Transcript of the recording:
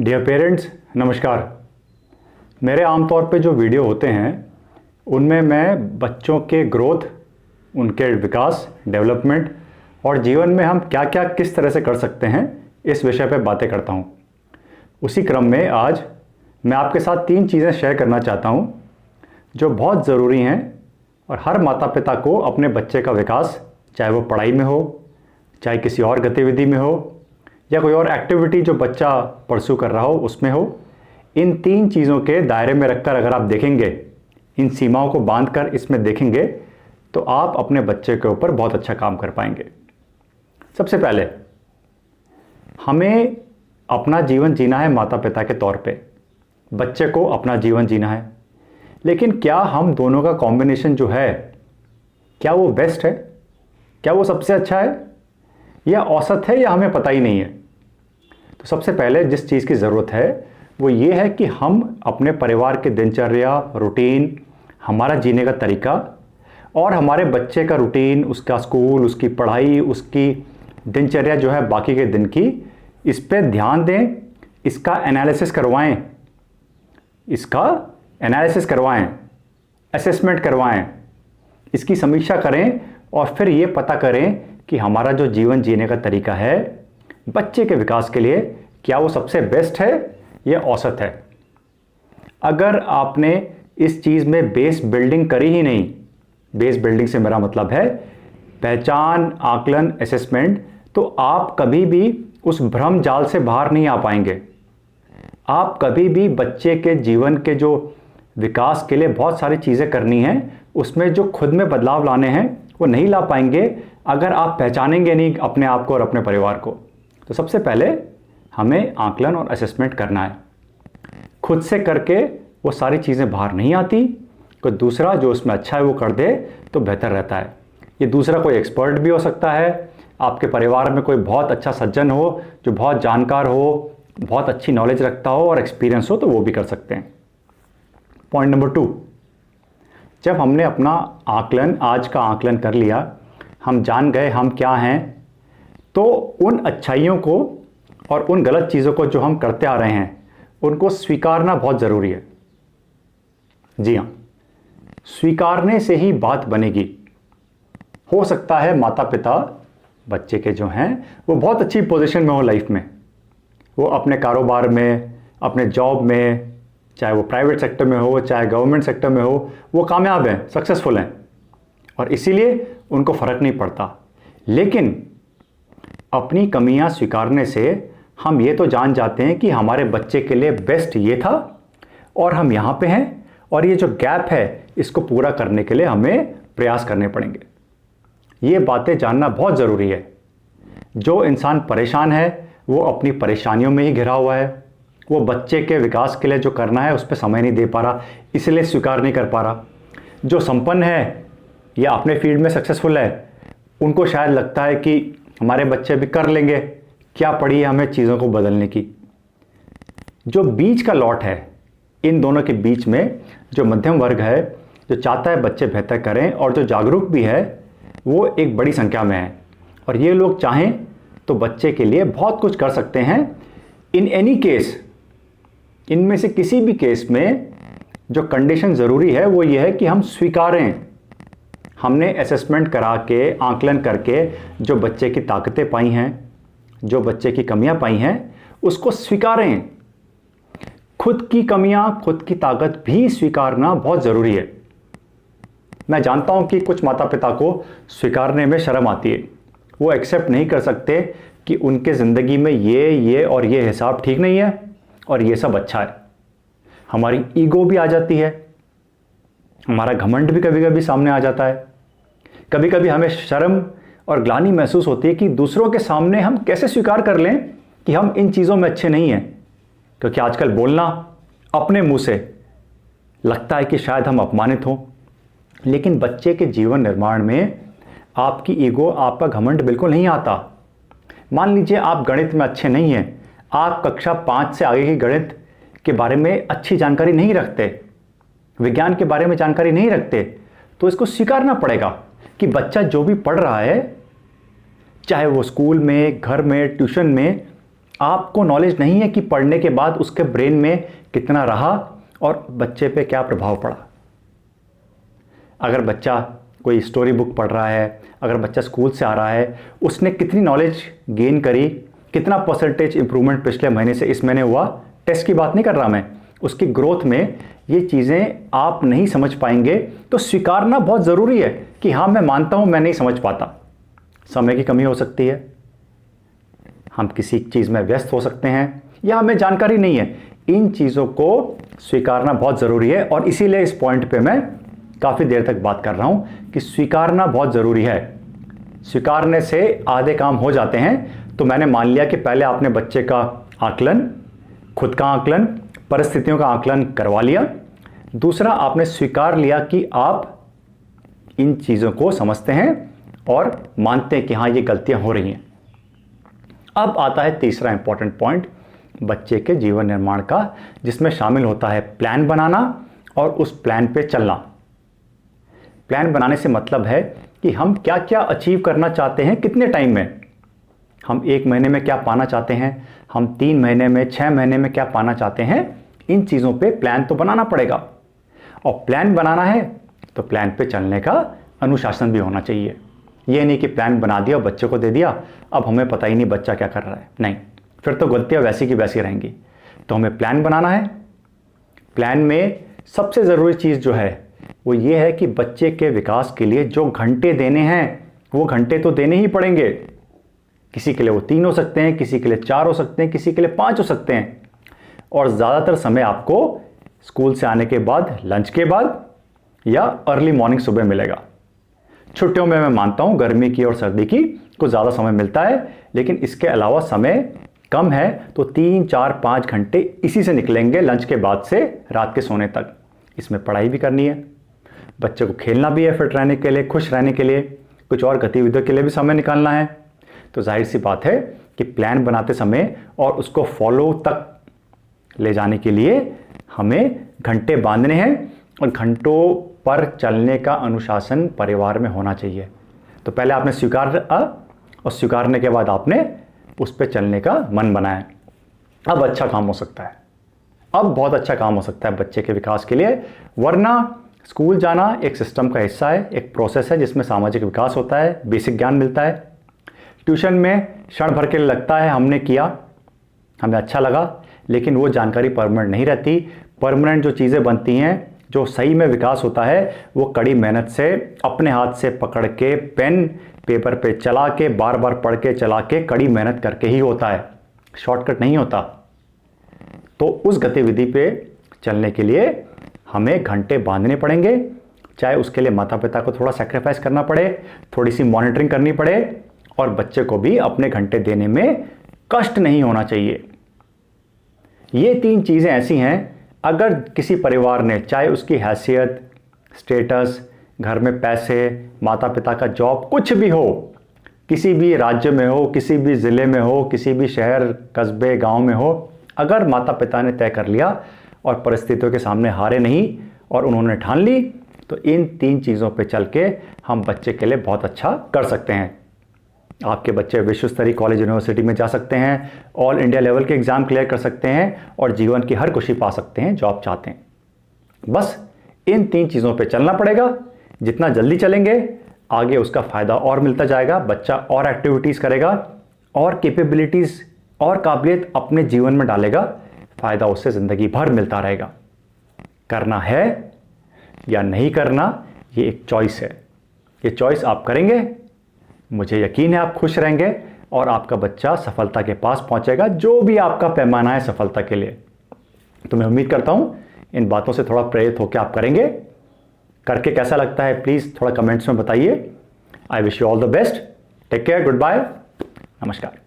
Dear parents, नमस्कार। मेरे आमतौर पे जो वीडियो होते हैं उनमें मैं बच्चों के ग्रोथ, उनके विकास, डेवलपमेंट और जीवन में हम क्या क्या किस तरह से कर सकते हैं इस विषय पे बातें करता हूँ। उसी क्रम में आज मैं आपके साथ 3 चीज़ें शेयर करना चाहता हूँ जो बहुत ज़रूरी हैं और हर माता पिता को अपने बच्चे का विकास, चाहे वो पढ़ाई में हो, चाहे किसी और गतिविधि में हो या कोई और एक्टिविटी जो बच्चा परस्यू कर रहा हो उसमें हो, इन 3 चीज़ों के दायरे में रखकर अगर आप देखेंगे, इन सीमाओं को बांधकर इसमें देखेंगे तो आप अपने बच्चे के ऊपर बहुत अच्छा काम कर पाएंगे। सबसे पहले हमें अपना जीवन जीना है माता पिता के तौर पे, बच्चे को अपना जीवन जीना है, लेकिन क्या हम दोनों का कॉम्बिनेशन जो है क्या वो बेस्ट है, क्या वो सबसे अच्छा है या औसत है या हमें पता ही नहीं है। तो सबसे पहले जिस चीज़ की ज़रूरत है वो ये है कि हम अपने परिवार के दिनचर्या, रूटीन, हमारा जीने का तरीका और हमारे बच्चे का रूटीन, उसका स्कूल, उसकी पढ़ाई, उसकी दिनचर्या जो है बाकी के दिन की, इस पे ध्यान दें, इसका एनालिसिस करवाएं, असेसमेंट करवाएं, इसकी समीक्षा करें और फिर ये पता करें कि हमारा जो जीवन जीने का तरीका है बच्चे के विकास के लिए क्या वो सबसे बेस्ट है या औसत है। अगर आपने इस चीज़ में बेस बिल्डिंग करी ही नहीं, बेस बिल्डिंग से मेरा मतलब है पहचान, आकलन, असेसमेंट, तो आप कभी भी उस भ्रम जाल से बाहर नहीं आ पाएंगे। आप कभी भी बच्चे के जीवन के जो विकास के लिए बहुत सारी चीज़ें करनी हैं, उसमें जो खुद में बदलाव लाने हैं वो नहीं ला पाएंगे अगर आप पहचानेंगे नहीं अपने आप को और अपने परिवार को। तो सबसे पहले हमें आकलन और असेसमेंट करना है। खुद से करके वो सारी चीज़ें बाहर नहीं आती, कोई दूसरा जो उसमें अच्छा है वो कर दे तो बेहतर रहता है। ये दूसरा कोई एक्सपर्ट भी हो सकता है, आपके परिवार में कोई बहुत अच्छा सज्जन हो जो बहुत जानकार हो, बहुत अच्छी नॉलेज रखता हो और एक्सपीरियंस हो, तो वो भी कर सकते हैं। पॉइंट नंबर 2, जब हमने अपना आकलन, आज का आकलन कर लिया, हम जान गए हम क्या हैं, तो उन अच्छाइयों को और उन गलत चीज़ों को जो हम करते आ रहे हैं उनको स्वीकारना बहुत ज़रूरी है। जी हाँ, स्वीकारने से ही बात बनेगी। हो सकता है माता पिता बच्चे के जो हैं वो बहुत अच्छी पोजीशन में हो लाइफ में, वो अपने कारोबार में, अपने जॉब में, चाहे वो प्राइवेट सेक्टर में हो चाहे गवर्नमेंट सेक्टर में हो, वो कामयाब हैं, सक्सेसफुल हैं और इसीलिए उनको फ़र्क नहीं पड़ता। लेकिन अपनी कमियां स्वीकारने से हम ये तो जान जाते हैं कि हमारे बच्चे के लिए बेस्ट ये था और हम यहाँ पे हैं और ये जो गैप है इसको पूरा करने के लिए हमें प्रयास करने पड़ेंगे। ये बातें जानना बहुत ज़रूरी है। जो इंसान परेशान है वो अपनी परेशानियों में ही घिरा हुआ है, वो बच्चे के विकास के लिए जो करना है उस पर समय नहीं दे पा रहा, इसलिए स्वीकार नहीं कर पा रहा। जो संपन्न है या अपने फील्ड में सक्सेसफुल है, उनको शायद लगता है कि हमारे बच्चे भी कर लेंगे, क्या पड़ी है हमें चीज़ों को बदलने की। जो बीच का लॉट है, इन दोनों के बीच में जो मध्यम वर्ग है, जो चाहता है बच्चे बेहतर करें और जो जागरूक भी है, वो एक बड़ी संख्या में है और ये लोग चाहें तो बच्चे के लिए बहुत कुछ कर सकते हैं। इन एनी केस, इनमें से किसी भी केस में जो कंडीशन ज़रूरी है वो ये है कि हम स्वीकारें, हमने असेसमेंट करा के, आकलन करके जो बच्चे की ताकतें पाई हैं, जो बच्चे की कमियां पाई हैं, उसको स्वीकारें। खुद की कमियां, खुद की ताकत भी स्वीकारना बहुत ज़रूरी है। मैं जानता हूं कि कुछ माता पिता को स्वीकारने में शर्म आती है, वो एक्सेप्ट नहीं कर सकते कि उनके ज़िंदगी में ये और ये हिसाब ठीक नहीं है और ये सब अच्छा है। हमारी ईगो भी आ जाती है, हमारा घमंड भी कभी कभी सामने आ जाता है। कभी कभी हमें शर्म और ग्लानि महसूस होती है कि दूसरों के सामने हम कैसे स्वीकार कर लें कि हम इन चीज़ों में अच्छे नहीं हैं, क्योंकि आजकल बोलना अपने मुंह से लगता है कि शायद हम अपमानित हों। लेकिन बच्चे के जीवन निर्माण में आपकी ईगो, आपका घमंड बिल्कुल नहीं आता। मान लीजिए आप गणित में अच्छे नहीं हैं, आप कक्षा 5 से आगे की गणित के बारे में अच्छी जानकारी नहीं रखते, विज्ञान के बारे में जानकारी नहीं रखते, तो इसको स्वीकारना पड़ेगा कि बच्चा जो भी पढ़ रहा है, चाहे वो स्कूल में, घर में, ट्यूशन में, आपको नॉलेज नहीं है कि पढ़ने के बाद उसके ब्रेन में कितना रहा और बच्चे पे क्या प्रभाव पड़ा। अगर बच्चा कोई स्टोरी बुक पढ़ रहा है, अगर बच्चा स्कूल से आ रहा है, उसने कितनी नॉलेज गेन करी, कितना परसेंटेज इंप्रूवमेंट पिछले महीने से इस महीने हुआ, टेस्ट की बात नहीं कर रहा मैं, उसकी ग्रोथ में ये चीज़ें आप नहीं समझ पाएंगे तो स्वीकारना बहुत ज़रूरी है कि हाँ मैं मानता हूँ मैं नहीं समझ पाता। समय की कमी हो सकती है, हम किसी चीज़ में व्यस्त हो सकते हैं, या हमें जानकारी नहीं है। इन चीज़ों को स्वीकारना बहुत ज़रूरी है और इसीलिए इस पॉइंट पे मैं काफ़ी देर तक बात कर रहा हूँ कि स्वीकारना बहुत ज़रूरी है। स्वीकारने से आधे काम हो जाते हैं। तो मैंने मान लिया कि पहले आपने बच्चे का आकलन, खुद का आकलन, परिस्थितियों का आकलन करवा लिया। दूसरा, आपने स्वीकार लिया कि आप इन चीज़ों को समझते हैं और मानते हैं कि हाँ ये गलतियां हो रही हैं। अब आता है तीसरा इंपॉर्टेंट पॉइंट बच्चे के जीवन निर्माण का, जिसमें शामिल होता है प्लान बनाना और उस प्लान पे चलना। प्लान बनाने से मतलब है कि हम क्या क्या अचीव करना चाहते हैं, कितने टाइम में। हम 1 महीने में क्या पाना चाहते हैं, हम 3 महीने में, 6 महीने में क्या पाना चाहते हैं। इन चीज़ों पे प्लान तो बनाना पड़ेगा, और प्लान बनाना है तो प्लान पे चलने का अनुशासन भी होना चाहिए। ये नहीं कि प्लान बना दिया और बच्चे को दे दिया, अब हमें पता ही नहीं बच्चा क्या कर रहा है। नहीं, फिर तो गलतियाँ वैसी की वैसी रहेंगी। तो हमें प्लान बनाना है। प्लान में सबसे ज़रूरी चीज़ जो है वो ये है कि बच्चे के विकास के लिए जो घंटे देने हैं वो घंटे तो देने ही पड़ेंगे। किसी के लिए वो 3 हो सकते हैं, किसी के लिए 4 हो सकते हैं, किसी के लिए 5 हो सकते हैं। और ज़्यादातर समय आपको स्कूल से आने के बाद, लंच के बाद या अर्ली मॉर्निंग सुबह मिलेगा। छुट्टियों में मैं मानता हूँ गर्मी की और सर्दी की कुछ ज़्यादा समय मिलता है, लेकिन इसके अलावा समय कम है। तो 3, 4, 5 घंटे इसी से निकलेंगे, लंच के बाद से रात के सोने तक। इसमें पढ़ाई भी करनी है, बच्चे को खेलना भी है, फिट रहने के लिए, खुश रहने के लिए, कुछ और गतिविधियों के लिए भी समय निकालना है। तो जाहिर सी बात है कि प्लान बनाते समय और उसको फॉलो तक ले जाने के लिए हमें घंटे बांधने हैं, और घंटों पर चलने का अनुशासन परिवार में होना चाहिए। तो पहले आपने स्वीकार, और स्वीकारने के बाद आपने उस पर चलने का मन बनाया। अब अच्छा काम हो सकता है, अब बहुत अच्छा काम हो सकता है बच्चे के विकास के लिए। वरना स्कूल जाना एक सिस्टम का हिस्सा है, एक प्रोसेस है जिसमें सामाजिक विकास होता है, बेसिक ज्ञान मिलता है। ट्यूशन में क्षण भर के लिए लगता है हमने किया, हमें अच्छा लगा, लेकिन वो जानकारी परमानेंट नहीं रहती। परमानेंट जो चीज़ें बनती हैं, जो सही में विकास होता है, वो कड़ी मेहनत से, अपने हाथ से पकड़ के, पेन पेपर पे चला के, बार बार पढ़ के, चला के, कड़ी मेहनत करके ही होता है। शॉर्टकट नहीं होता। तो उस गतिविधि पे चलने के लिए हमें घंटे बांधने पड़ेंगे, चाहे उसके लिए माता पिता को थोड़ा सेक्रीफाइस करना पड़े, थोड़ी सी मॉनिटरिंग करनी पड़े, और बच्चे को भी अपने घंटे देने में कष्ट नहीं होना चाहिए। ये 3 चीज़ें ऐसी हैं, अगर किसी परिवार ने, चाहे उसकी हैसियत, स्टेटस, घर में पैसे, माता पिता का जॉब, कुछ भी हो, किसी भी राज्य में हो, किसी भी ज़िले में हो, किसी भी शहर, कस्बे, गांव में हो, अगर माता पिता ने तय कर लिया और परिस्थितियों के सामने हारे नहीं और उन्होंने ठान ली, तो इन 3 चीज़ों पे चल के हम बच्चे के लिए बहुत अच्छा कर सकते हैं। आपके बच्चे विश्व स्तरीय कॉलेज यूनिवर्सिटी में जा सकते हैं, ऑल इंडिया लेवल के एग्ज़ाम क्लियर कर सकते हैं और जीवन की हर खुशी पा सकते हैं जो आप चाहते हैं। बस इन 3 चीज़ों पे चलना पड़ेगा। जितना जल्दी चलेंगे आगे उसका फ़ायदा और मिलता जाएगा, बच्चा और एक्टिविटीज़ करेगा और कैपेबिलिटीज़ और काबिलियत अपने जीवन में डालेगा, फ़ायदा उससे ज़िंदगी भर मिलता रहेगा। करना है या नहीं करना, ये एक चॉइस है। ये चॉइस आप करेंगे, मुझे यकीन है आप खुश रहेंगे और आपका बच्चा सफलता के पास पहुंचेगा, जो भी आपका पैमाना है सफलता के लिए। तो मैं उम्मीद करता हूं इन बातों से थोड़ा प्रेरित होकर आप करेंगे। करके कैसा लगता है प्लीज़ थोड़ा कमेंट्स में बताइए। I wish you all the best. Take care, goodbye, नमस्कार।